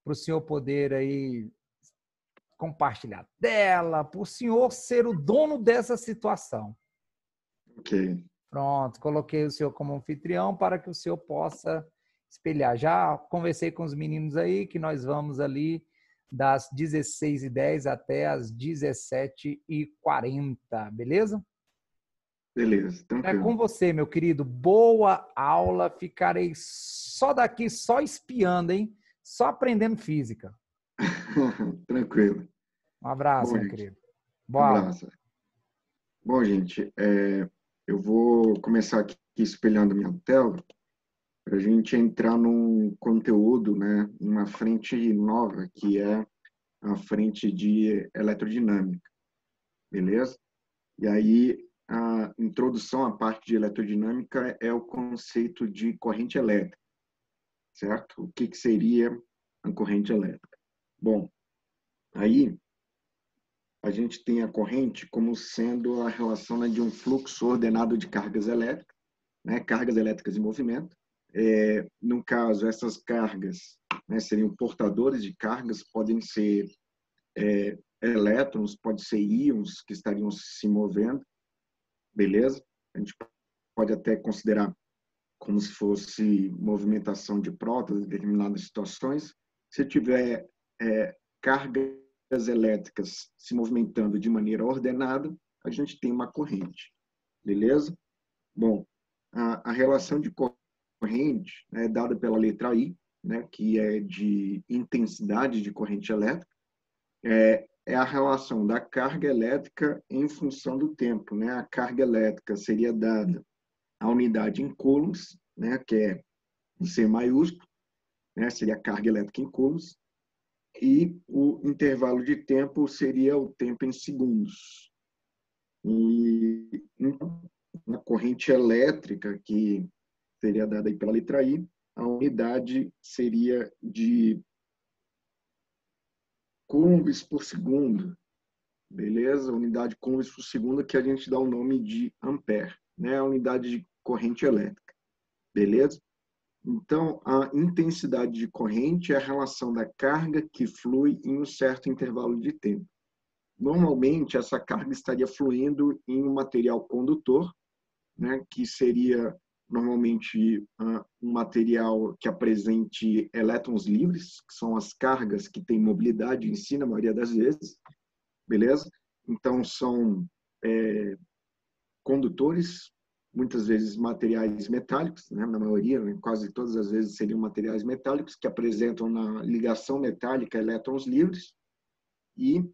para o senhor poder aí compartilhar dela, para o senhor ser o dono dessa situação. Ok. Pronto, coloquei o senhor como anfitrião para que o senhor possa espelhar. Já conversei com os meninos aí que nós vamos ali das 16h10 até as 17h40, beleza? Beleza, É com tranquilo. você, meu querido. Boa aula. Ficarei só daqui, só espiando, hein? Só aprendendo física. Tranquilo. Um abraço, Bom, meu gente, querido. Boa aula. abraço. Bom, gente, eu vou começar aqui espelhando minha tela para a gente entrar num conteúdo, né, numa frente nova, que é a frente de eletrodinâmica, beleza? E aí, a introdução à parte de eletrodinâmica é o conceito de corrente elétrica, certo? O que seria a corrente elétrica? Bom, aí a gente tem a corrente como sendo a relação, né, de um fluxo ordenado de cargas elétricas, né, cargas elétricas em movimento. No caso, essas cargas, né, seriam portadores de cargas, podem ser elétrons, pode ser íons que estariam se movendo, beleza? A gente pode até considerar como se fosse movimentação de prótons em determinadas situações. Se tiver cargas elétricas se movimentando de maneira ordenada, a gente tem uma corrente, beleza? Bom, a relação de corrente é dada pela letra I, né, que é de intensidade de corrente elétrica, é a relação da carga elétrica em função do tempo, né? A carga elétrica seria dada a unidade em coulombs, né, que é o C maiúsculo, né, seria a carga elétrica em coulombs, e o intervalo de tempo seria o tempo em segundos. E então, na corrente elétrica, que seria dada aí pela letra I, a unidade seria de coulombs por segundo, beleza? Unidade coulombs por segundo, que a gente dá o nome de ampere, né? A unidade de corrente elétrica, beleza? Então, a intensidade de corrente é a relação da carga que flui em um certo intervalo de tempo. Normalmente, essa carga estaria fluindo em um material condutor, né, que seria normalmente um material que apresente elétrons livres, que são as cargas que têm mobilidade em si, na maioria das vezes, beleza? Então, são condutores, muitas vezes materiais metálicos, né? Na maioria, né? Quase todas as vezes seriam materiais metálicos que apresentam na ligação metálica elétrons livres e,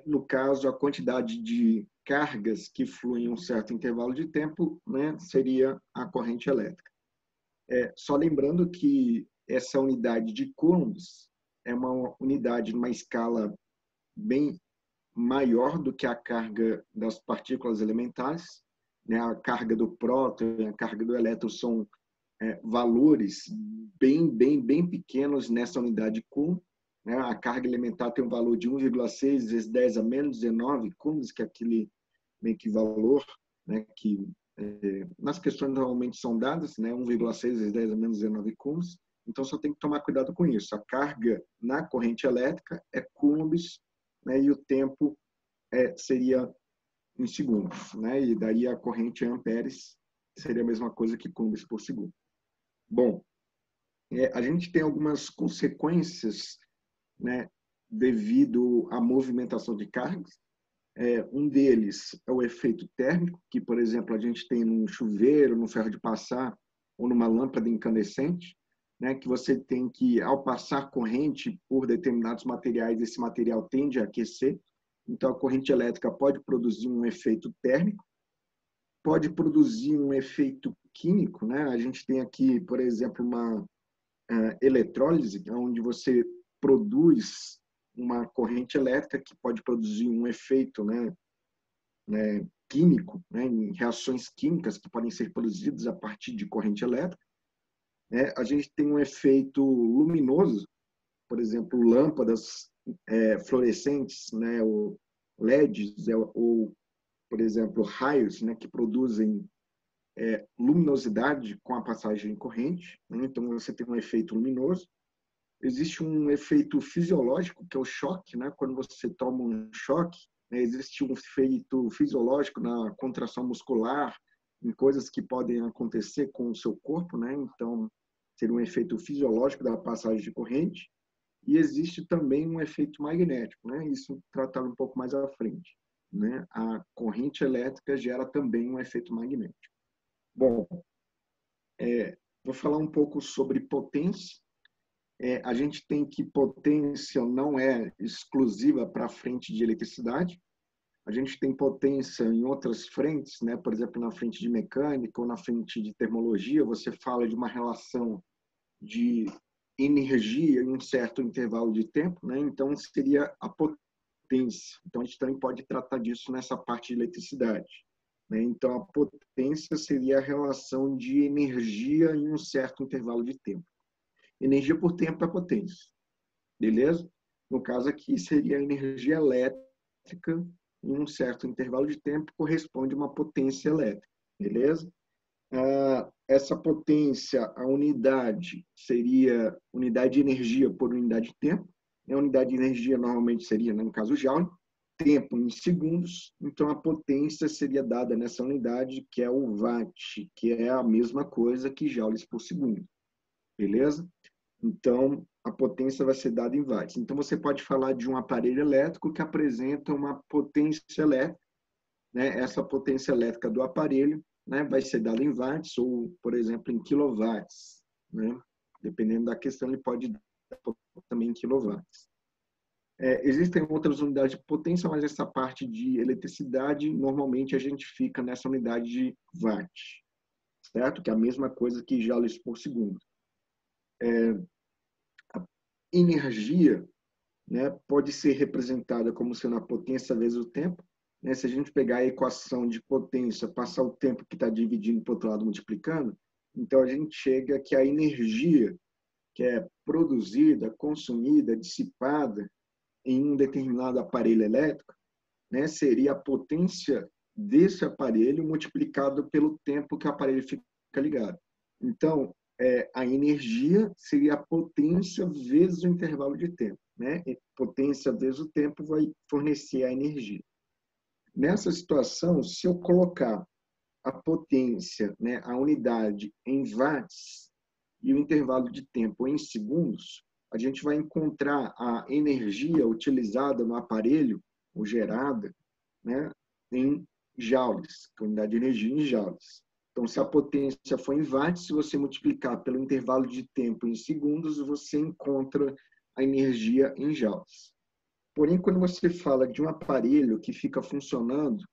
no caso, a quantidade de cargas que fluem em um certo intervalo de tempo, né, seria a corrente elétrica. Só lembrando que essa unidade de coulombs é uma unidade numa escala bem maior do que a carga das partículas elementares, né? A carga do próton e a carga do elétron são valores bem pequenos nessa unidade de Coulomb, né? A carga elementar tem um valor de 1,6 vezes 10 a menos 19 coulombs, que é aquele meio que valor, né, que nas questões normalmente são dadas, né, 1,6 vezes 10 a menos 19 coulombs. Então só tem que tomar cuidado com isso. A carga na corrente elétrica é coulombs, né, e o tempo seria em segundos, né? E daí a corrente amperes seria a mesma coisa que coulombs por segundo. Bom, a gente tem algumas consequências, né, devido à movimentação de cargas. Um deles é o efeito térmico, que, por exemplo, a gente tem num chuveiro, num ferro de passar ou numa lâmpada incandescente, né, que você tem que, ao passar corrente por determinados materiais, esse material tende a aquecer. Então, a corrente elétrica pode produzir um efeito térmico, pode produzir um efeito químico, né? A gente tem aqui, por exemplo, uma eletrólise, onde você produz uma corrente elétrica que pode produzir um efeito, químico, né, em reações químicas que podem ser produzidas a partir de corrente elétrica. A gente tem um efeito luminoso, por exemplo, lâmpadas fluorescentes, né, ou LEDs, ou, por exemplo, raios, né, que produzem luminosidade com a passagem de corrente, né? Então, você tem um efeito luminoso. existe um efeito fisiológico, que é o choque, né? Quando você toma um choque, né, existe um efeito fisiológico na contração muscular, em coisas que podem acontecer com o seu corpo, né? Então, seria um efeito fisiológico da passagem de corrente. E existe também um efeito magnético, né? Isso tratado um pouco mais à frente, né? A corrente elétrica gera também um efeito magnético. Bom, vou falar um pouco sobre potência. A gente tem que potência não é exclusiva para a frente de eletricidade. A gente tem potência em outras frentes, né? Por exemplo, na frente de mecânica ou na frente de termologia, você fala de uma relação de energia em um certo intervalo de tempo, né? Então, seria a potência. Então, a gente também pode tratar disso nessa parte de eletricidade, né? Então, a potência seria a relação de energia em um certo intervalo de tempo. Energia por tempo é potência, beleza? No caso aqui, seria a energia elétrica em um certo intervalo de tempo, corresponde a uma potência elétrica, beleza? Essa potência, a unidade, seria unidade de energia por unidade de tempo. A unidade de energia normalmente seria, no caso, joule, tempo em segundos. Então, a potência seria dada nessa unidade, que é o watt, que é a mesma coisa que joules por segundo, beleza? Então, a potência vai ser dada em watts. Então, você pode falar de um aparelho elétrico que apresenta uma potência elétrica, né? Essa potência elétrica do aparelho, né, vai ser dada em watts ou, por exemplo, em quilowatts, né? Dependendo da questão, ele pode dar também em quilowatts. Existem outras unidades de potência, mas essa parte de eletricidade, normalmente a gente fica nessa unidade de watt, certo? Que é a mesma coisa que joules por segundo. A energia, né, pode ser representada como sendo a potência vezes o tempo. Né? Se a gente pegar a equação de potência, passar o tempo que está dividindo para o outro lado multiplicando, então a gente chega que a energia que é produzida, consumida, dissipada em um determinado aparelho elétrico, né, seria a potência desse aparelho multiplicado pelo tempo que o aparelho fica ligado. Então, a energia seria a potência vezes o intervalo de tempo, né? E potência vezes o tempo vai fornecer a energia. Nessa situação, se eu colocar a potência, né, a unidade em watts e o intervalo de tempo em segundos, a gente vai encontrar a energia utilizada no aparelho, ou gerada, né, em joules, a unidade de energia em joules. Então, se a potência for em watts, se você multiplicar pelo intervalo de tempo em segundos, você encontra a energia em joules. Porém, quando você fala de um aparelho que fica funcionando,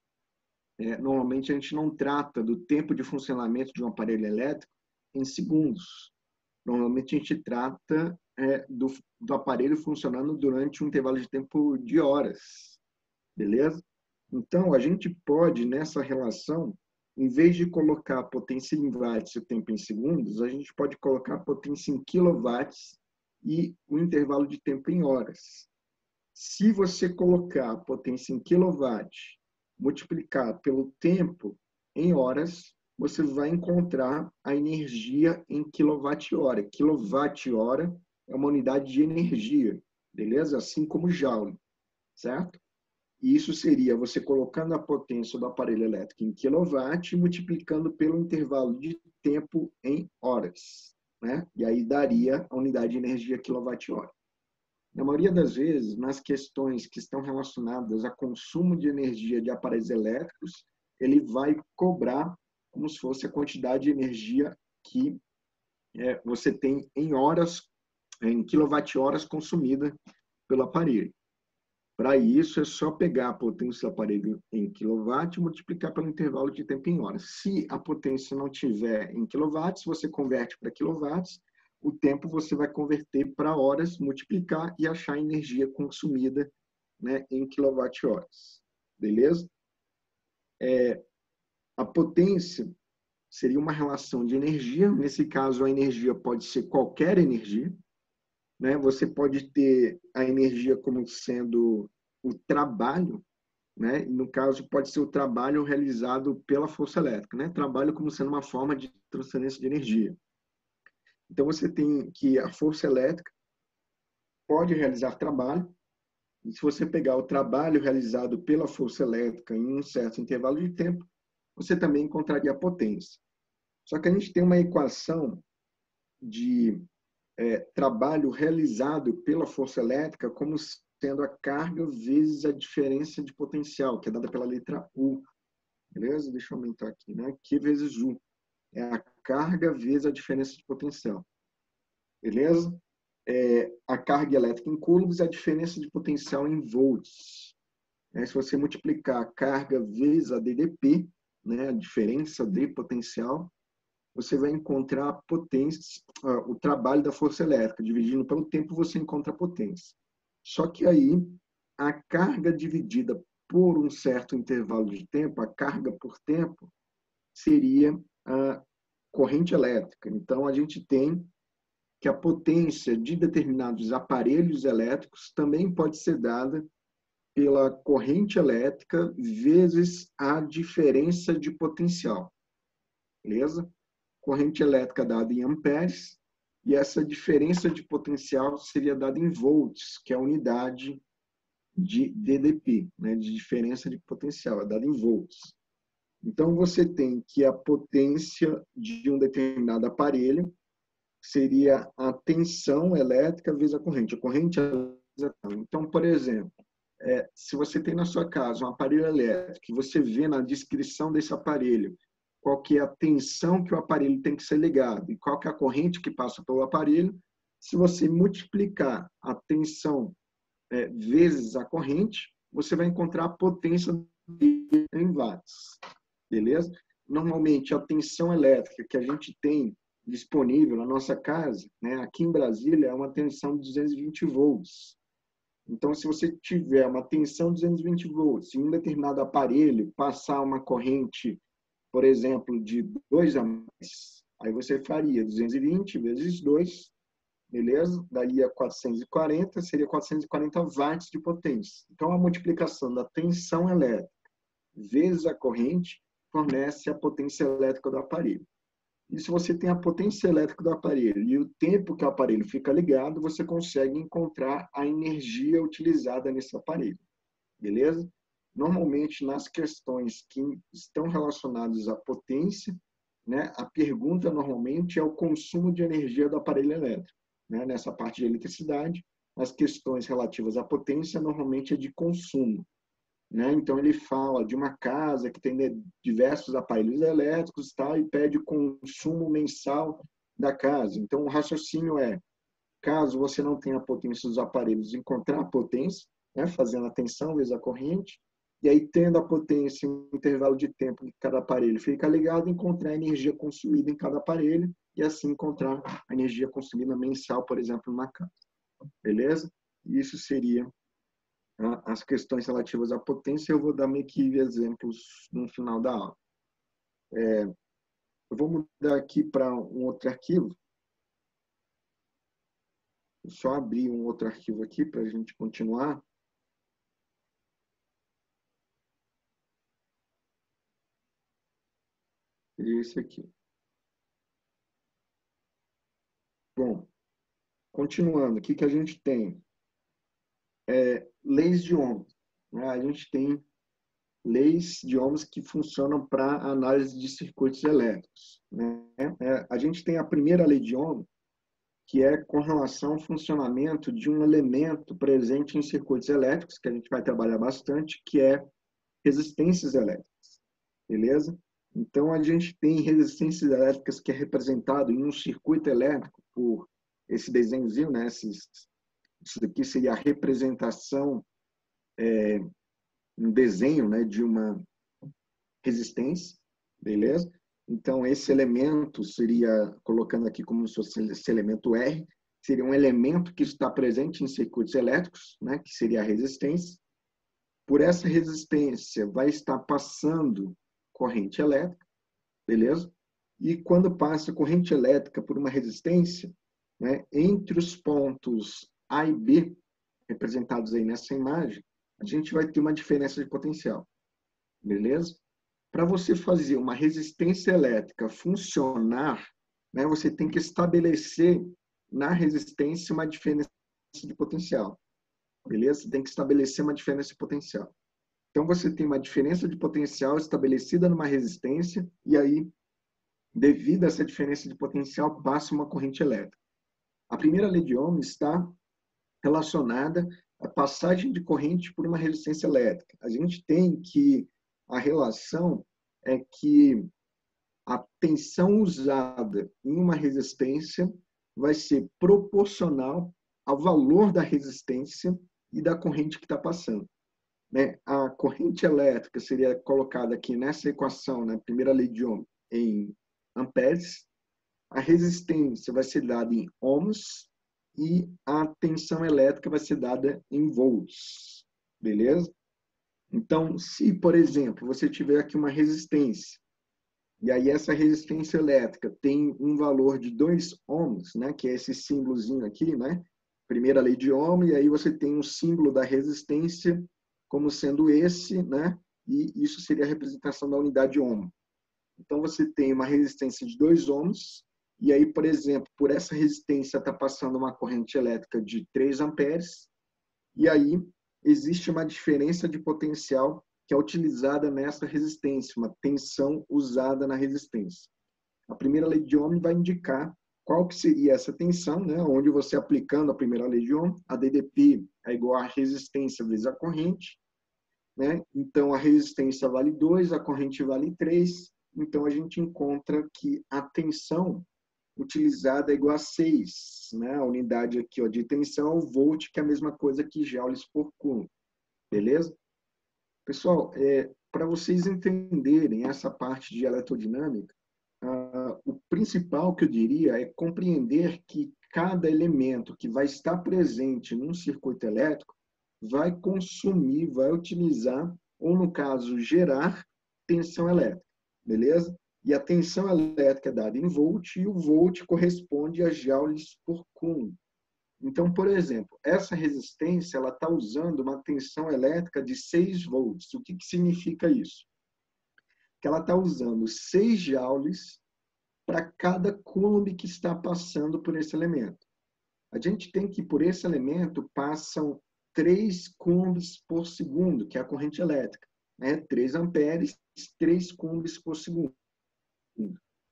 normalmente a gente não trata do tempo de funcionamento de um aparelho elétrico em segundos. Normalmente a gente trata do aparelho funcionando durante um intervalo de tempo de horas, beleza? Então, a gente pode, nessa relação, em vez de colocar a potência em watts e o tempo em segundos, a gente pode colocar a potência em quilowatts e o intervalo de tempo em horas. Se você colocar a potência em kilowatt, multiplicar pelo tempo em horas, você vai encontrar a energia em quilowatt-hora. Quilowatt-hora é uma unidade de energia, beleza? Assim como joule, certo? E isso seria você colocando a potência do aparelho elétrico em quilowatt e multiplicando pelo intervalo de tempo em horas, né? E aí daria a unidade de energia quilowatt-hora. Na maioria das vezes, nas questões que estão relacionadas a consumo de energia de aparelhos elétricos, ele vai cobrar como se fosse a quantidade de energia que você tem em horas, em quilowatt-horas consumida pelo aparelho. Para isso, é só pegar a potência do aparelho em quilowatt e multiplicar pelo intervalo de tempo em horas. Se a potência não tiver em quilowatts, você converte para quilowatts. O tempo você vai converter para horas, multiplicar e achar a energia consumida, né, em quilowatt-horas. Beleza? A potência seria uma relação de energia. Nesse caso, a energia pode ser qualquer energia. Né? Você pode ter a energia como sendo o trabalho, né? No caso, pode ser o trabalho realizado pela força elétrica, né? Trabalho como sendo uma forma de transferência de energia. Então, você tem que a força elétrica pode realizar trabalho, e se você pegar o trabalho realizado pela força elétrica em um certo intervalo de tempo, você também encontraria a potência. Só que a gente tem uma equação de trabalho realizado pela força elétrica como sendo a carga vezes a diferença de potencial, que é dada pela letra U. Beleza? Deixa eu aumentar aqui, né? Q vezes U. É a carga vezes a diferença de potencial. Beleza? A carga elétrica em coulombs é a diferença de potencial em volts. Se você multiplicar a carga vezes a DDP, né, a diferença de potencial, você vai encontrar a potência, o trabalho da força elétrica. Dividindo pelo tempo, você encontra a potência. Só que aí, a carga dividida por um certo intervalo de tempo, a carga por tempo, seria a corrente elétrica. Então, a gente tem que a potência de determinados aparelhos elétricos também pode ser dada pela corrente elétrica vezes a diferença de potencial. Beleza? Corrente elétrica dada em amperes, e essa diferença de potencial seria dada em volts, que é a unidade de DDP, né, de diferença de potencial, é dada em volts. Então, você tem que a potência de um determinado aparelho seria a tensão elétrica vezes a corrente. A corrente Então, por exemplo, se você tem na sua casa um aparelho elétrico e você vê na descrição desse aparelho qual que é a tensão que o aparelho tem que ser ligado e qual que é a corrente que passa pelo aparelho, se você multiplicar a tensão vezes a corrente, você vai encontrar a potência em watts. Beleza? Normalmente, a tensão elétrica que a gente tem disponível na nossa casa, né, aqui em Brasília, é uma tensão de 220 volts. Então, se você tiver uma tensão de 220 volts em um determinado aparelho, passar uma corrente, por exemplo, de 2 amperes, aí você faria 220 vezes 2, beleza? Daria 440, seria 440 watts de potência. Então, a multiplicação da tensão elétrica vezes a corrente fornece a potência elétrica do aparelho. E se você tem a potência elétrica do aparelho e o tempo que o aparelho fica ligado, você consegue encontrar a energia utilizada nesse aparelho. Beleza? Normalmente, nas questões que estão relacionadas à potência, né, a pergunta normalmente é o consumo de energia do aparelho elétrico. Né? Nessa parte de eletricidade, as questões relativas à potência normalmente é de consumo. Né? Então, ele fala de uma casa que tem diversos aparelhos elétricos, tá? E pede o consumo mensal da casa. Então, o raciocínio é, caso você não tenha a potência dos aparelhos, encontrar a potência, né? Fazendo a tensão vezes a corrente, e aí, tendo a potência em um intervalo de tempo que cada aparelho fica ligado, encontrar a energia consumida em cada aparelho, e assim encontrar a energia consumida mensal, por exemplo, numa casa. Beleza? Isso seria as questões relativas à potência. Eu vou dar meio que exemplos no final da aula. Eu vou mudar aqui para um outro arquivo. Vou só abrir um outro arquivo aqui para a gente continuar. Seria esse aqui. Bom, continuando, o que a gente tem? Leis de Ohm. Né? A gente tem leis de Ohms que funcionam para análise de circuitos elétricos. Né? A gente tem a primeira lei de Ohm, que é com relação ao funcionamento de um elemento presente em circuitos elétricos, que a gente vai trabalhar bastante, que é resistências elétricas. Beleza? Então, a gente tem resistências elétricas que é representado em um circuito elétrico por esse desenhozinho, né? Isso daqui seria a representação, um desenho, né, de uma resistência, beleza? Então, esse elemento seria, colocando aqui como se fosse esse elemento R, seria um elemento que está presente em circuitos elétricos, né, que seria a resistência. Por essa resistência vai estar passando corrente elétrica, beleza? E quando passa corrente elétrica por uma resistência, né, entre os pontos A e B, representados aí nessa imagem, a gente vai ter uma diferença de potencial, beleza? Para você fazer uma resistência elétrica funcionar, né, você tem que estabelecer na resistência uma diferença de potencial. Beleza? Você tem que estabelecer uma diferença de potencial. Então, você tem uma diferença de potencial estabelecida numa resistência, e aí, devido a essa diferença de potencial, passa uma corrente elétrica. A primeira lei de Ohm está relacionada à passagem de corrente por uma resistência elétrica. A gente tem que a relação é que a tensão usada em uma resistência vai ser proporcional ao valor da resistência e da corrente que está passando. A corrente elétrica seria colocada aqui nessa equação, na primeira lei de Ohm, em amperes. A resistência vai ser dada em ohms e a tensão elétrica vai ser dada em volts. Beleza? Então, se, por exemplo, você tiver aqui uma resistência, e aí essa resistência elétrica tem um valor de 2 ohms, né, que é esse símbolozinho aqui, né? Primeira lei de Ohm, e aí você tem um símbolo da resistência como sendo esse, né? E isso seria a representação da unidade Ohm. Então, você tem uma resistência de 2 ohms, e aí, por exemplo, por essa resistência está passando uma corrente elétrica de 3 amperes, e aí existe uma diferença de potencial que é utilizada nessa resistência, uma tensão usada na resistência. A primeira lei de Ohm vai indicar qual que seria essa tensão, né? Onde você aplicando a primeira lei de Ohm, a DDP é igual a resistência vezes a corrente, né? Então, a resistência vale 2, a corrente vale 3, então a gente encontra que a tensão utilizada é igual a 6, né? A unidade aqui, ó, de tensão é o volt, que é a mesma coisa que joules por coulomb. Beleza? Pessoal, para vocês entenderem essa parte de eletrodinâmica, o principal que eu diria é compreender que cada elemento que vai estar presente num circuito elétrico vai consumir, vai utilizar, ou no caso, gerar tensão elétrica. Beleza? E a tensão elétrica é dada em volt, e o volt corresponde a joules por coulomb. Então, por exemplo, essa resistência ela está usando uma tensão elétrica de 6 volts. O que significa isso? Que ela está usando 6 joules para cada coulomb que está passando por esse elemento. A gente tem que, por esse elemento, passam 3 coulombs por segundo, que é a corrente elétrica. 3 amperes, 3 coulombs por segundo.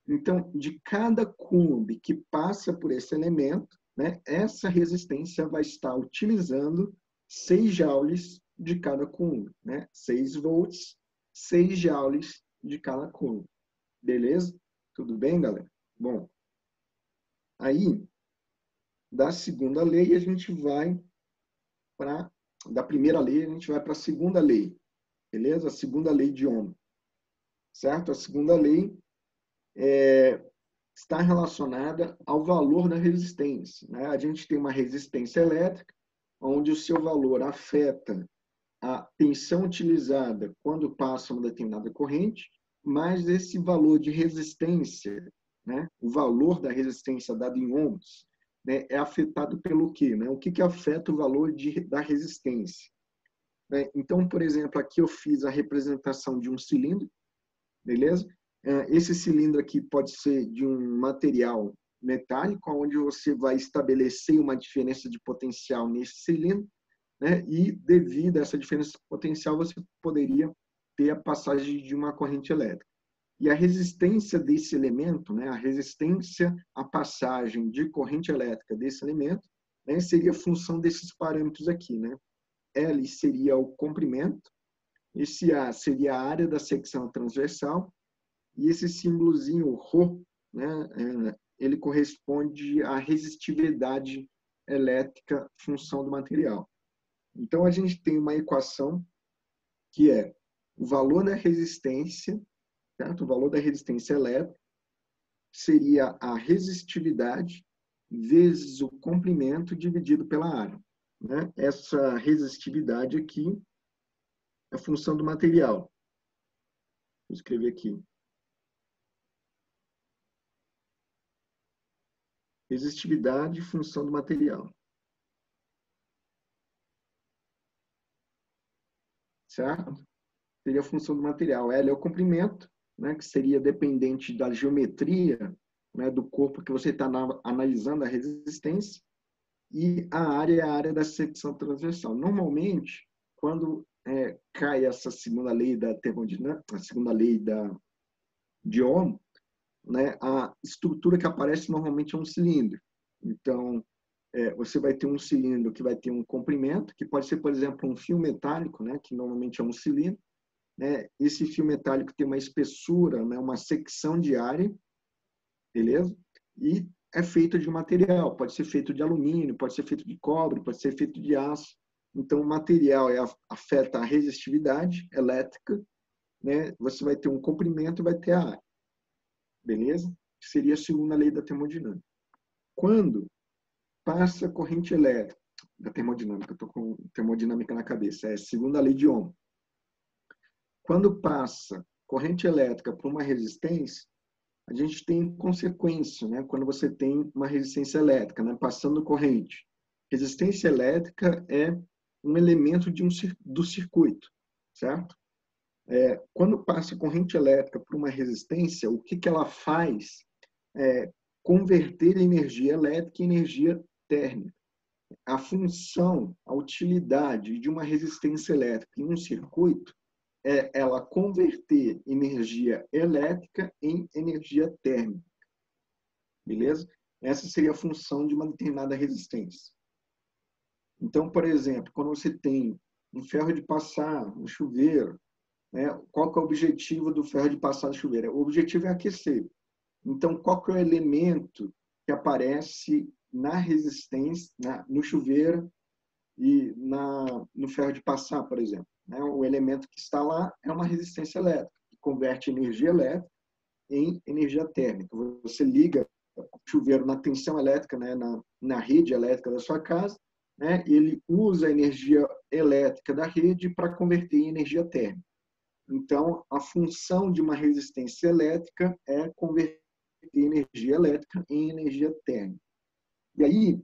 Então, de cada coulomb que passa por esse elemento, essa resistência vai estar utilizando 6 joules de cada coulomb. 6 volts, 6 joules de cada coulomb. Beleza? Tudo bem, galera? Bom, aí, da segunda lei, a gente vai para... Da primeira lei, a gente vai para a segunda lei. Beleza? A segunda lei de Ohm. Certo? A segunda lei está relacionada ao valor da resistência. A gente tem uma resistência elétrica, onde o seu valor afeta a tensão utilizada quando passa uma determinada corrente, mas esse valor de resistência, o valor da resistência dado em ohms, é afetado pelo quê? O que afeta o valor da resistência? Então, por exemplo, aqui eu fiz a representação de um cilindro, beleza? Esse cilindro aqui pode ser de um material metálico, onde você vai estabelecer uma diferença de potencial nesse cilindro, e devido a essa diferença de potencial, você poderia ter a passagem de uma corrente elétrica. E a resistência desse elemento, a resistência à passagem de corrente elétrica desse elemento, seria função desses parâmetros aqui. L seria o comprimento, esse A seria a área da secção transversal, e esse símbolozinho ρ, ele corresponde à resistividade elétrica função do material. Então, a gente tem uma equação que é o valor da resistência, certo? O valor da resistência elétrica seria a resistividade vezes o comprimento dividido pela área. Essa resistividade aqui é a função do material. Vou escrever aqui. Resistividade, função do material. Certo? Seria a função do material. L é o comprimento, que seria dependente da geometria do corpo que você está analisando, a resistência. e a área é a área da secção transversal. Normalmente, quando cai essa segunda lei da termodinâmica, a segunda lei de Ohm, né, a estrutura que aparece normalmente é um cilindro. Então, você vai ter um cilindro que vai ter um comprimento, que pode ser, por exemplo, um fio metálico, né, que normalmente é um cilindro. Né? Esse fio metálico tem uma espessura, né, uma secção de área, beleza? E é feito de material, pode ser feito de alumínio, pode ser feito de cobre, pode ser feito de aço. Então, o material afeta a resistividade elétrica, né? Você vai ter um comprimento e vai ter a área, beleza? Seria a segunda lei da termodinâmica. Quando passa corrente elétrica, da termodinâmica, estou com termodinâmica na cabeça, é a segunda lei de Ohm. Quando passa corrente elétrica por uma resistência, a gente tem consequência, né? Quando você tem uma resistência elétrica, né? Passando corrente. Resistência elétrica é um elemento do circuito, certo? Quando passa corrente elétrica por uma resistência, o que ela faz é converter energia elétrica em energia térmica. A função, a utilidade de uma resistência elétrica em um circuito é ela converter energia elétrica em energia térmica. Beleza? Essa seria a função de uma determinada resistência. Então, por exemplo, quando você tem um ferro de passar, um chuveiro, né? Qual que é o objetivo do ferro de passar no chuveiro? O objetivo é aquecer. Então, qual que é o elemento que aparece na resistência, no chuveiro e no ferro de passar, por exemplo? Né? O elemento que está lá é uma resistência elétrica, que converte energia elétrica em energia térmica. Você liga o chuveiro na tensão elétrica, né? na rede elétrica da sua casa, né? Ele usa a energia elétrica da rede para converter em energia térmica. Então, a função de uma resistência elétrica é converter energia elétrica em energia térmica. E aí,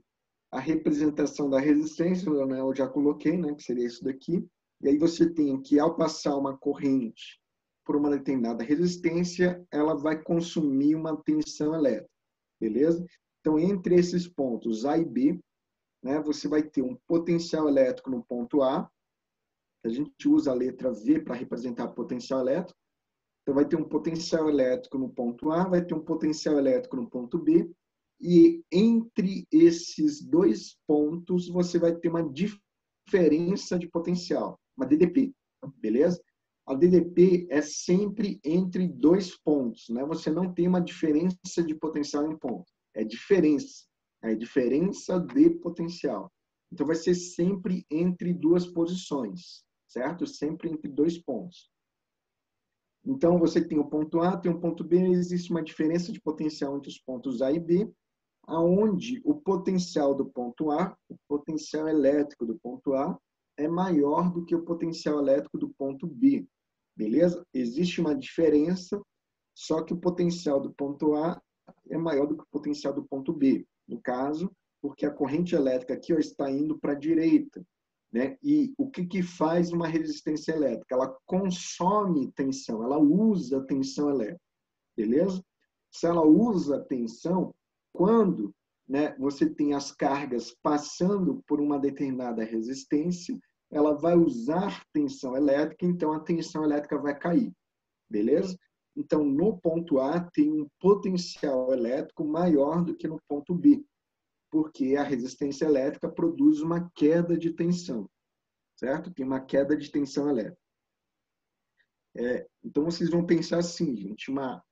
a representação da resistência, né, eu já coloquei, né, que seria isso daqui. E aí você tem que, ao passar uma corrente por uma determinada resistência, ela vai consumir uma tensão elétrica, beleza? Então, entre esses pontos A e B, né, você vai ter um potencial elétrico no ponto A. A gente usa a letra V para representar potencial elétrico. Então, vai ter um potencial elétrico no ponto A, vai ter um potencial elétrico no ponto B, e entre esses dois pontos, você vai ter uma diferença de potencial, uma DDP, beleza? A DDP é sempre entre dois pontos, né? Você não tem uma diferença de potencial em um ponto, é diferença de potencial. Então, vai ser sempre entre duas posições, certo? Sempre entre dois pontos. Então, você tem o ponto A, tem o ponto B, existe uma diferença de potencial entre os pontos A e B, aonde o potencial do ponto A, o potencial elétrico do ponto A, é maior do que o potencial elétrico do ponto B, beleza? Existe uma diferença, só que o potencial do ponto A é maior do que o potencial do ponto B, no caso, porque a corrente elétrica aqui está indo para a direita. Né? E o que faz uma resistência elétrica? Ela consome tensão, ela usa tensão elétrica, beleza? Se ela usa tensão, quando, né, você tem as cargas passando por uma determinada resistência, ela vai usar tensão elétrica, então a tensão elétrica vai cair, beleza? Então, no ponto A tem um potencial elétrico maior do que no ponto B, porque a resistência elétrica produz uma queda de tensão, certo? Tem uma queda de tensão elétrica. Então, vocês vão pensar assim, gente, uma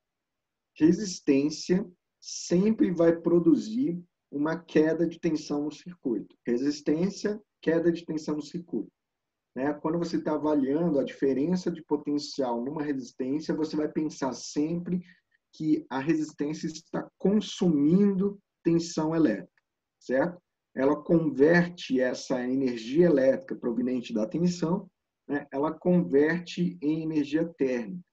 resistência sempre vai produzir uma queda de tensão no circuito. Resistência, queda de tensão no circuito. Né? Quando você está avaliando a diferença de potencial numa resistência, você vai pensar sempre que a resistência está consumindo tensão elétrica, certo? Ela converte essa energia elétrica proveniente da tensão, né? Ela converte em energia térmica,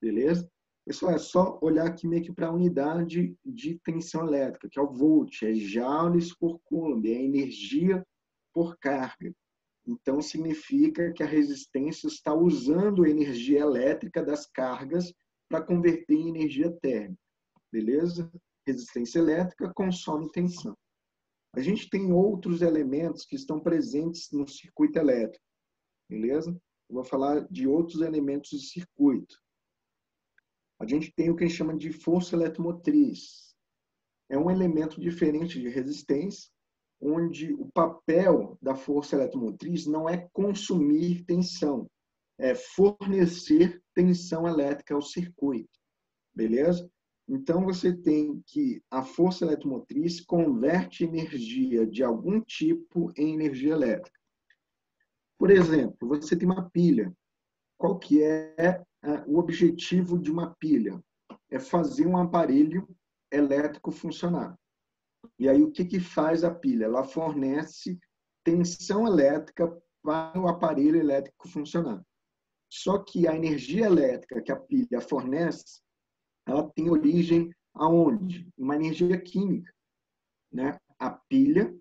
beleza? Pessoal, é só olhar aqui meio que para a unidade de tensão elétrica, que é o volt, é joules por coulomb, é energia por carga. Então, significa que a resistência está usando a energia elétrica das cargas para converter em energia térmica, beleza? Resistência elétrica consome tensão. A gente tem outros elementos que estão presentes no circuito elétrico, beleza? Eu vou falar de outros elementos de circuito. A gente tem o que a gente chama de força eletromotriz. É um elemento diferente de resistência, onde o papel da força eletromotriz não é consumir tensão, é fornecer tensão elétrica ao circuito, beleza? Então, você tem que a força eletromotriz converte energia de algum tipo em energia elétrica. Por exemplo, você tem uma pilha. Qual que é o objetivo de uma pilha? É fazer um aparelho elétrico funcionar. E aí, o que, que faz a pilha? Ela fornece tensão elétrica para o aparelho elétrico funcionar. Só que a energia elétrica que a pilha fornece, ela tem origem aonde? Uma energia química, né? A pilha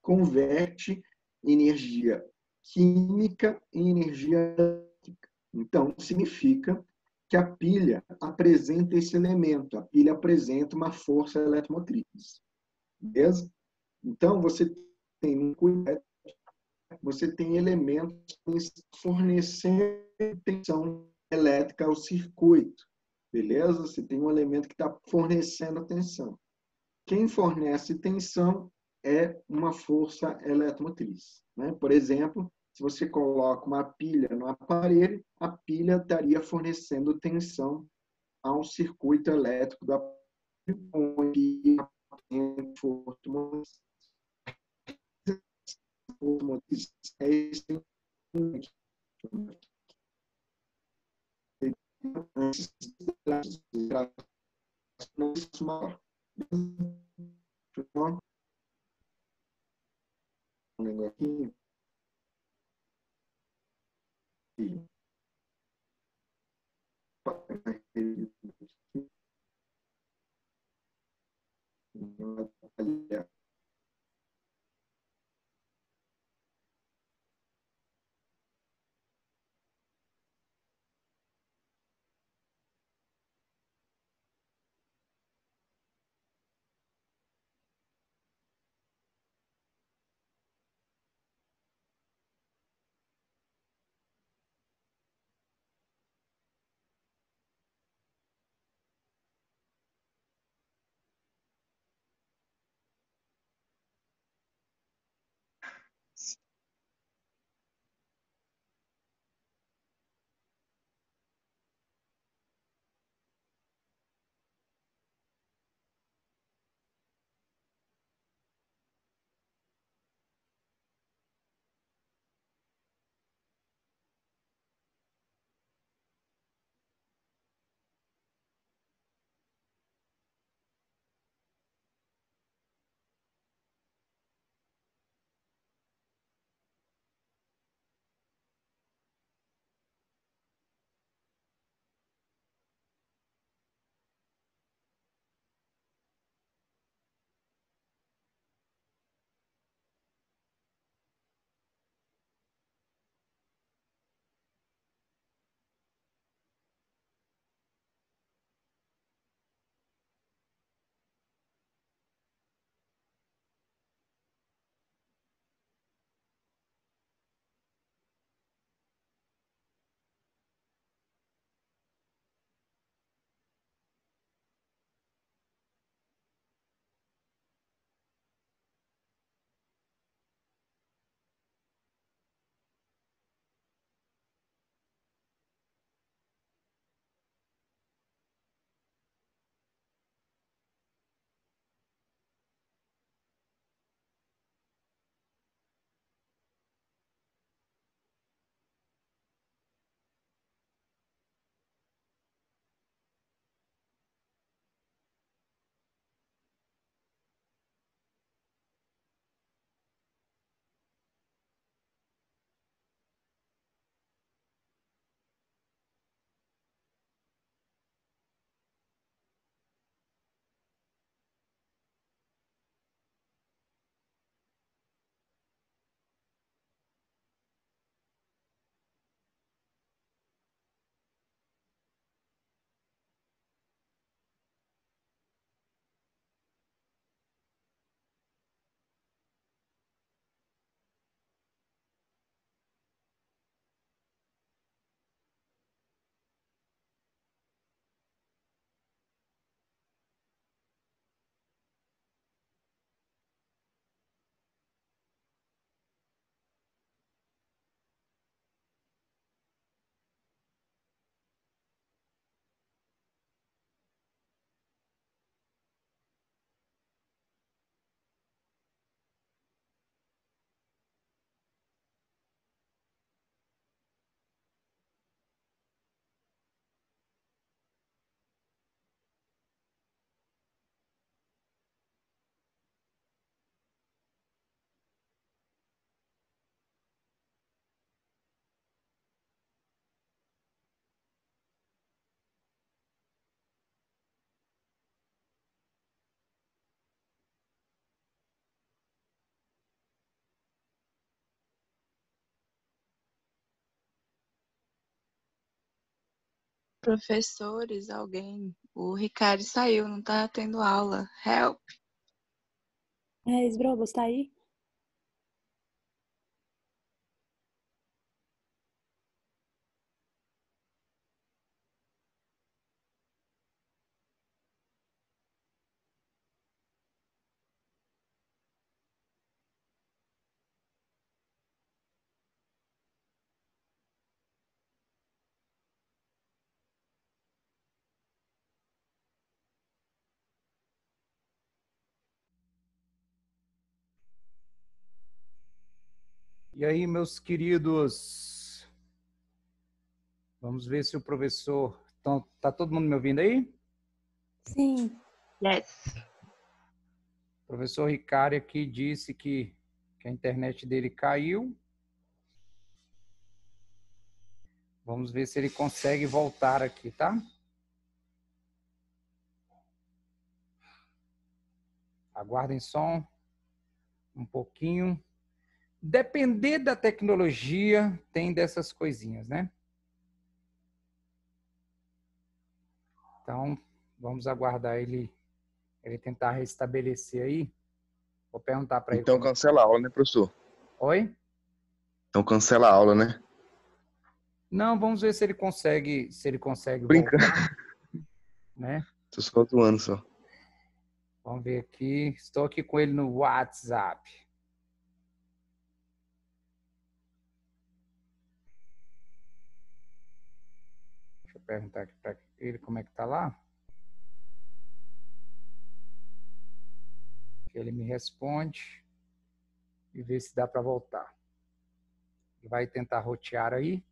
converte energia química em energia elétrica. Então, significa que a pilha apresenta esse elemento, a pilha apresenta uma força eletromotriz. Beleza? Então, você tem elementos fornecendo tensão elétrica ao circuito. Beleza? Você tem um elemento que está fornecendo tensão. Quem fornece tensão é uma força eletromotriz, né? Por exemplo, se você coloca uma pilha no aparelho, a pilha estaria fornecendo tensão ao circuito elétrico do aparelho, onde a força motriz é esse maior. Um negocinho. Professores, alguém. O Ricardo saiu, não tá tendo aula. Help! Esbrobos, tá aí? E aí, meus queridos, vamos ver se o professor... Então, tá todo mundo me ouvindo aí? Sim. Yes. O professor Ricardo aqui disse que a internet dele caiu. Vamos ver se ele consegue voltar aqui, tá? Aguardem só um pouquinho. Depender da tecnologia, tem dessas coisinhas, né? Então, vamos aguardar ele tentar restabelecer aí. Vou perguntar para ele. Então cancela a aula, né, professor? Oi? Então cancela a aula, né? Não, vamos ver se ele consegue Brincando. voltar, né? Tô só zoando só. Vamos ver aqui. Estou aqui com ele no WhatsApp. Deixa eu perguntar aqui para ele como é que tá lá. Ele me responde e vê se dá para voltar. Ele vai tentar rotear aí.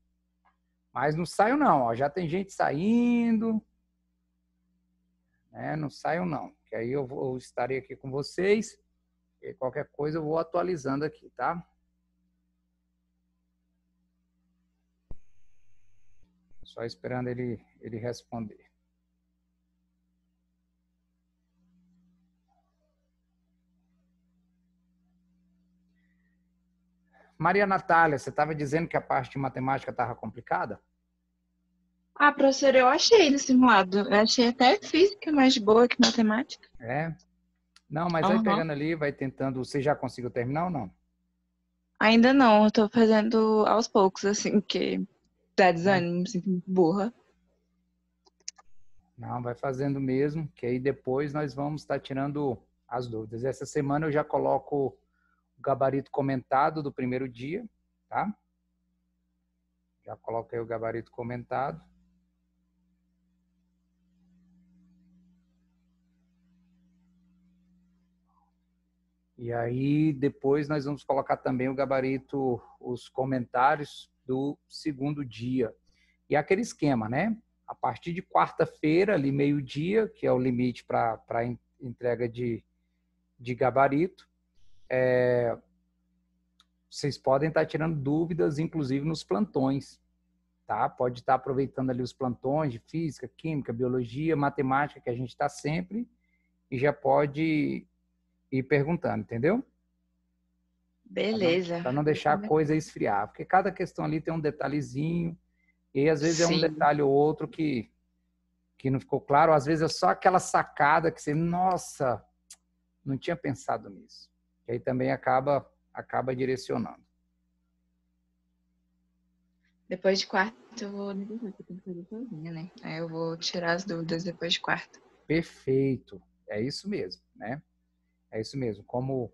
Mas não saiu não, ó. Já tem gente saindo. Né? Não saiu não. Que aí eu estarei aqui com vocês. E qualquer coisa eu vou atualizando aqui, tá? Só esperando ele responder. Maria Natália, você estava dizendo que a parte de matemática estava complicada? Ah, professor, eu achei no simulado. Eu achei até física mais boa que matemática. É? Não, mas vai Uhum. pegando ali, vai tentando. Você já conseguiu terminar ou não? Ainda não, eu tô fazendo aos poucos, assim, que dá É. desânimo, me sinto muito burra. Não, vai fazendo mesmo, que aí depois nós vamos estar tirando as dúvidas. Essa semana eu já coloco o gabarito comentado do primeiro dia, tá? Já coloquei o gabarito comentado. E aí depois nós vamos colocar também o gabarito, os comentários do segundo dia. E aquele esquema, né? A partir de quarta-feira, ali meio-dia, que é o limite para entrega de gabarito, vocês podem estar tirando dúvidas, inclusive nos plantões, tá? Pode estar aproveitando ali os plantões de física, química, biologia, matemática, que a gente está sempre, e já pode ir perguntando, entendeu? Beleza. Para não deixar a coisa esfriar, porque cada questão ali tem um detalhezinho, e às vezes é um Sim. detalhe ou outro que não ficou claro, às vezes é só aquela sacada que você, nossa, não tinha pensado nisso. Que aí também acaba direcionando. Depois de quarta eu vou negociar, porque eu tenho que fazer sozinha, né? Aí eu vou tirar as dúvidas depois de quarta. Perfeito. É isso mesmo, né? É isso mesmo. Como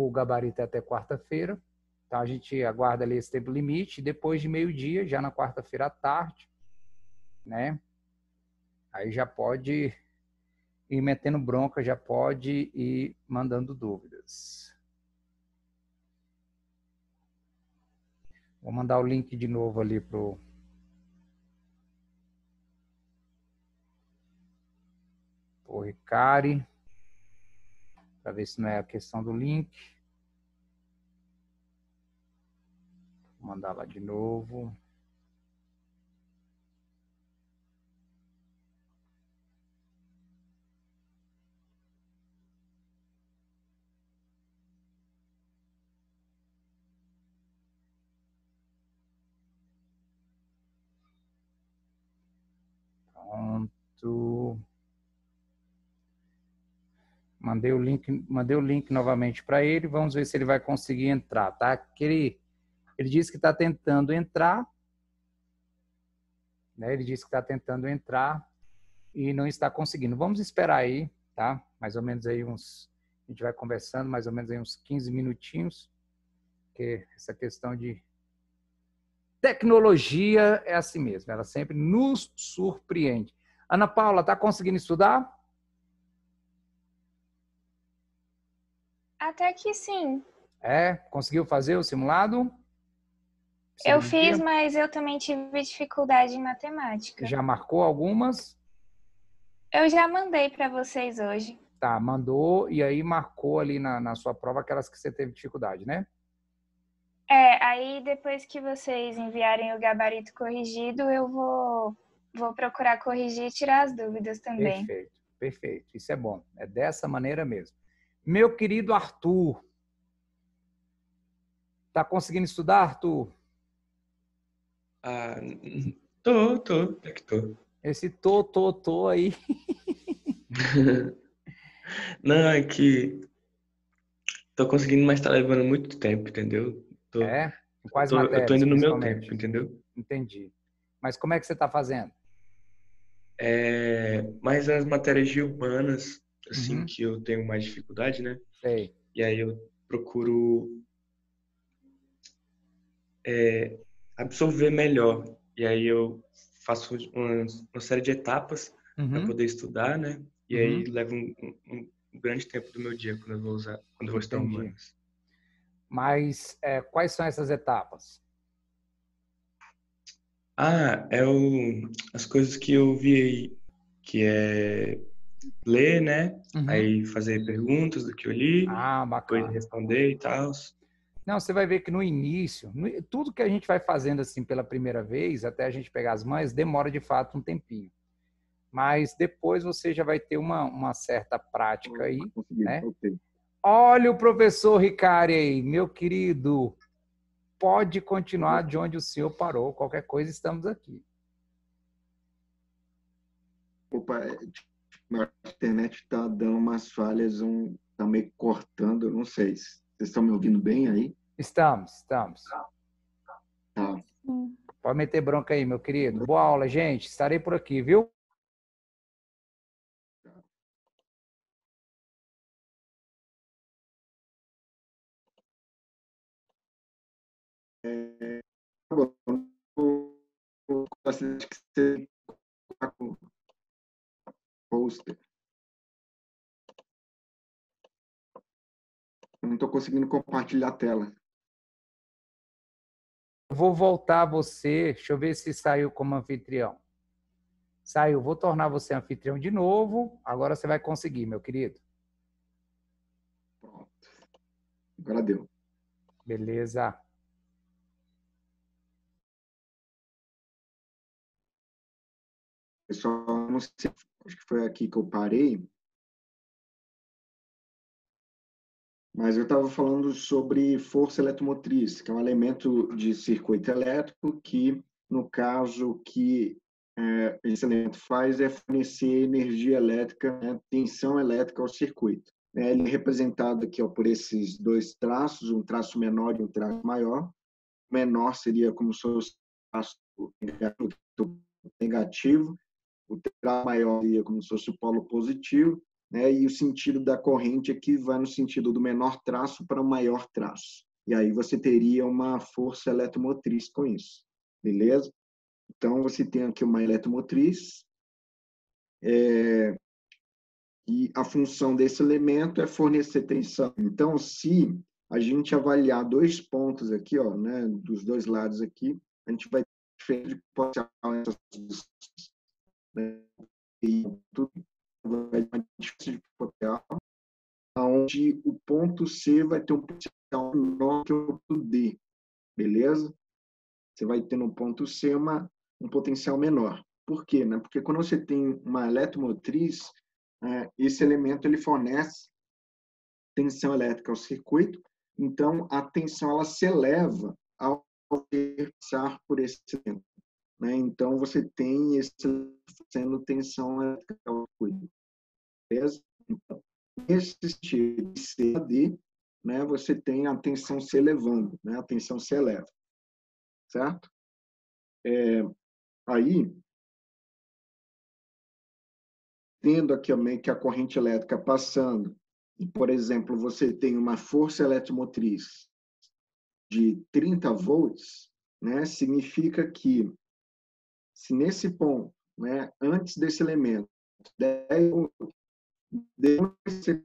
o gabarito é até quarta-feira, então a gente aguarda ali esse tempo limite, depois de meio-dia, já na quarta-feira à tarde, né? Aí já pode ir metendo bronca, já pode ir mandando dúvidas. Vou mandar o link de novo ali pro Ricari, para ver se não é a questão do link. Vou mandar lá de novo. Arthur. Mandei o link novamente para ele. Vamos ver se ele vai conseguir entrar, tá? Ele disse que está tentando entrar, né? Ele disse que está tentando entrar e não está conseguindo. Vamos esperar aí, tá? Mais ou menos aí a gente vai conversando mais ou menos aí uns 15 minutinhos, porque essa questão de tecnologia é assim mesmo, ela sempre nos surpreende. Ana Paula, está conseguindo estudar? Até que sim. Conseguiu fazer o simulado? Eu fiz, mas eu também tive dificuldade em matemática. Já marcou algumas? Eu já mandei para vocês hoje. Tá, mandou e aí marcou ali na sua prova aquelas que você teve dificuldade, né? Aí depois que vocês enviarem o gabarito corrigido, eu vou procurar corrigir e tirar as dúvidas também. Perfeito, perfeito. Isso é bom. É dessa maneira mesmo. Meu querido Arthur, tá conseguindo estudar, Arthur? É que tô. Esse tô aí. Não, é que tô conseguindo, mas tá levando muito tempo, entendeu? Em quais eu matérias, tô indo no meu principalmente? tempo, entendeu? Entendi. Mas como é que você tá fazendo? Mas as matérias de humanas, assim, Uhum. que eu tenho mais dificuldade, né? Sei. E aí eu procuro absorver melhor. E aí eu faço uma série de etapas para poder estudar, né? E aí leva um grande tempo do meu dia quando eu vou estudar Entendi. humanas. Mas quais são essas etapas? As coisas que eu vi aí, que é ler, né? Aí fazer perguntas do que eu li, bacana. depois responder e tal. Não, você vai ver que no início, tudo que a gente vai fazendo assim pela primeira vez, até a gente pegar as mães, demora de fato um tempinho. Mas depois você já vai ter uma certa prática aí, né? Olha o professor Ricari aí, meu querido. Pode continuar de onde o senhor parou. Qualquer coisa, estamos aqui. Opa, a internet está dando umas falhas, está meio cortando, não sei. Vocês estão me ouvindo bem aí? Estamos. Tá. Pode meter bronca aí, meu querido. Boa aula, gente. Estarei por aqui, viu? Gostaria que você com poster. Eu não estou conseguindo compartilhar a tela. Vou voltar você. Deixa eu ver se saiu como anfitrião. Saiu. Vou tornar você anfitrião de novo. Agora você vai conseguir, meu querido. Pronto. Agora deu. Beleza. Pessoal, não sei, acho que foi aqui que eu parei. Mas eu estava falando sobre força eletromotriz, que é um elemento de circuito elétrico que, no caso, que esse elemento faz é fornecer energia elétrica, né, tensão elétrica ao circuito. Ele é representado aqui por esses dois traços, um traço menor e um traço maior. O menor seria como se fosse o traço negativo, o traço maior seria como se fosse o polo positivo, né? E o sentido da corrente aqui vai no sentido do menor traço para o maior traço. E aí você teria uma força eletromotriz com isso, beleza? Então, você tem aqui uma eletromotriz, e a função desse elemento é fornecer tensão. Então, se a gente avaliar dois pontos aqui, ó, né, dos dois lados aqui, a gente vai ter de potencial essas duas, né, e tudo vai ter uma diferença de potencial, onde o ponto C vai ter um potencial menor que o ponto D, beleza? Você vai ter no ponto C um potencial menor. Por quê? Né? Porque quando você tem uma eletromotriz, esse elemento ele fornece tensão elétrica ao circuito, então a tensão ela se eleva ao passar por esse elemento. né? Então, você tem esse sendo tensão elétrica alcoólica. Beleza? Então, nesse estilo de CAD, né, você tem a tensão se elevando, né? A tensão se eleva, certo? Aí, tendo aqui também que a corrente elétrica passando, e, por exemplo, você tem uma força eletromotriz de 30 volts, né, significa que, se nesse ponto, né, antes desse elemento, 10 volts, depois desse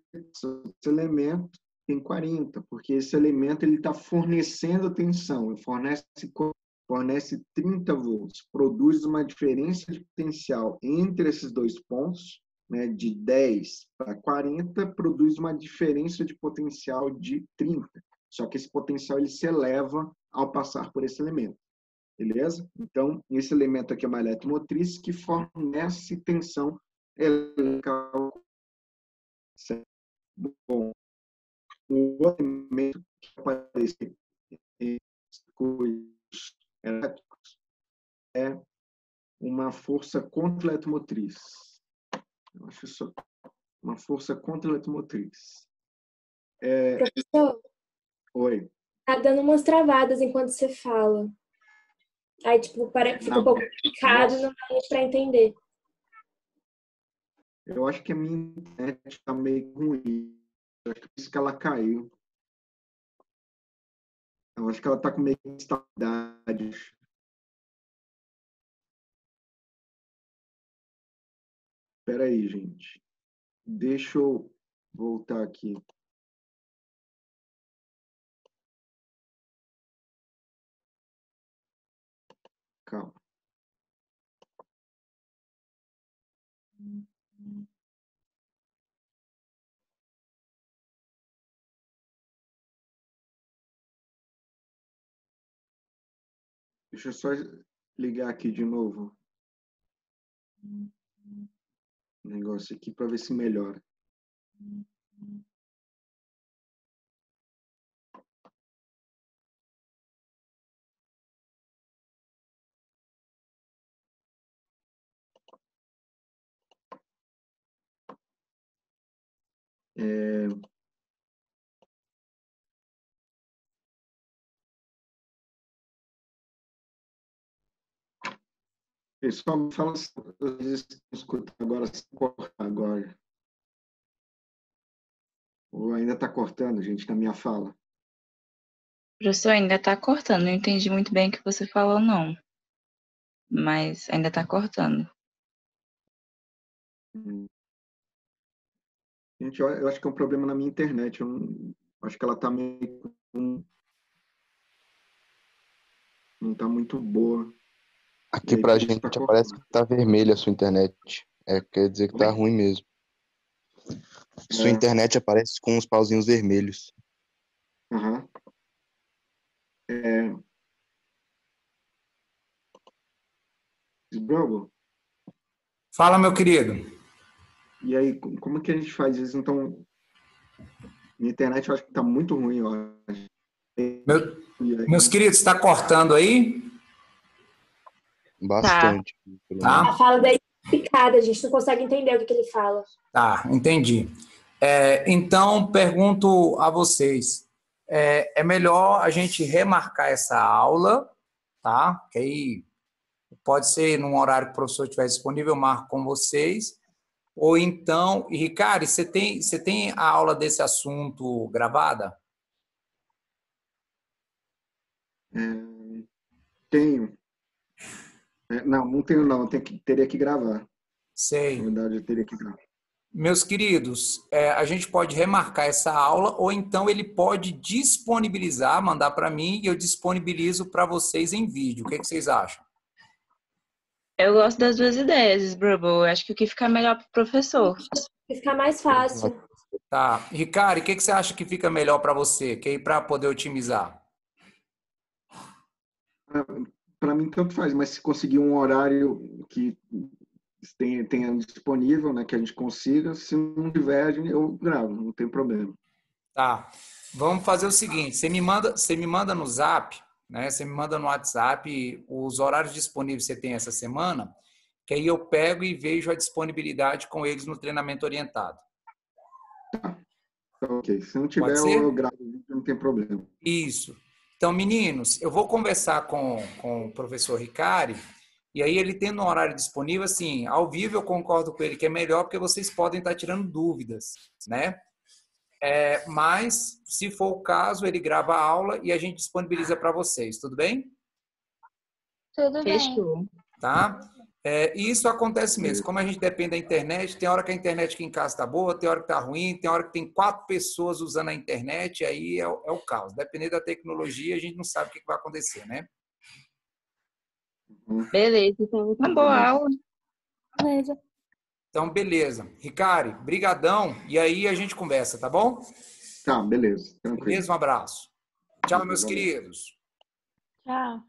elemento, tem 40, porque esse elemento está fornecendo tensão, fornece 30 volts, produz uma diferença de potencial entre esses dois pontos, né, de 10 para 40, produz uma diferença de potencial de 30. Só que esse potencial ele se eleva ao passar por esse elemento. Beleza? Então, esse elemento aqui é uma eletromotriz que fornece tensão elétrica. Bom, o outro elemento que aparece em circuitos elétricos é uma força contra-eletromotriz. Eu acho isso uma força contra-eletromotriz. Professor, Oi. tá dando umas travadas enquanto você fala. Aí, tipo, fica um pouco complicado, não dá muito para entender. Eu acho que a minha internet está meio ruim. Eu acho que é por isso que ela caiu. Eu acho que ela está com meio de instabilidade. Espera aí, gente. Deixa eu voltar aqui. Calma. Deixa eu só ligar aqui de novo o negócio aqui para ver se melhora. Pessoal, me fala se vocês escutam agora, se cortar agora. Ou ainda está cortando, gente, na minha fala. Professor, ainda tá cortando. Não entendi muito bem o que você falou, não. Mas ainda tá cortando. Gente, eu acho que é um problema na minha internet. Acho que ela está meio... Não está muito boa. Aqui pra gente parece que tá vermelha a sua internet. Quer dizer que tá ruim mesmo. Sua internet aparece com uns pauzinhos vermelhos. Aham. Bravo. Fala, meu querido. E aí, como que a gente faz isso? Então, minha internet eu acho que tá muito ruim, ó. Meus queridos, está cortando aí? Bastante. Tá. A fala daí é picada, a gente não consegue entender o que ele fala. Tá, entendi. Então, pergunto a vocês, é melhor a gente remarcar essa aula, tá? Que aí pode ser num horário que o professor estiver disponível, eu marco com vocês. Ou então, e Ricardo, você tem a aula desse assunto gravada? Tenho. Não tenho não, teria que gravar. Sei. Na verdade, eu teria que gravar. Meus queridos, a gente pode remarcar essa aula ou então ele pode disponibilizar, mandar para mim e eu disponibilizo para vocês em vídeo. O que vocês acham? Eu gosto das duas ideias, Brabo. Acho que o que fica melhor para o professor. Fica mais fácil. Tá. Ricardo, o que você acha que fica melhor para você? Que aí para poder otimizar? Para mim, tanto faz, mas se conseguir um horário que tenha disponível, né, que a gente consiga, se não tiver, eu gravo, não tem problema. Tá. Vamos fazer o seguinte, você me manda no Zap, né? Você me manda no WhatsApp os horários disponíveis que você tem essa semana, que aí eu pego e vejo a disponibilidade com eles no treinamento orientado. Tá, ok. Se não tiver, eu gravo o vídeo, não tem problema. Isso. Então, meninos, eu vou conversar com o professor Ricari, e aí ele tendo um horário disponível, assim, ao vivo eu concordo com ele que é melhor, porque vocês podem estar tirando dúvidas, né? Mas, se for o caso, ele grava a aula e a gente disponibiliza para vocês, tudo bem? Tudo bem. Fechou. Tá? E isso acontece mesmo. Como a gente depende da internet, tem hora que a internet aqui em casa está boa, tem hora que está ruim, tem hora que tem 4 pessoas usando a internet, aí é o caos. Dependendo da tecnologia, a gente não sabe o que vai acontecer, né? Beleza, então uma boa aula. Beleza. Então, beleza. Ricari, brigadão. E aí a gente conversa, tá bom? Tá, beleza. Tranquilo. Beleza, um abraço. Tchau, meus queridos. Tchau.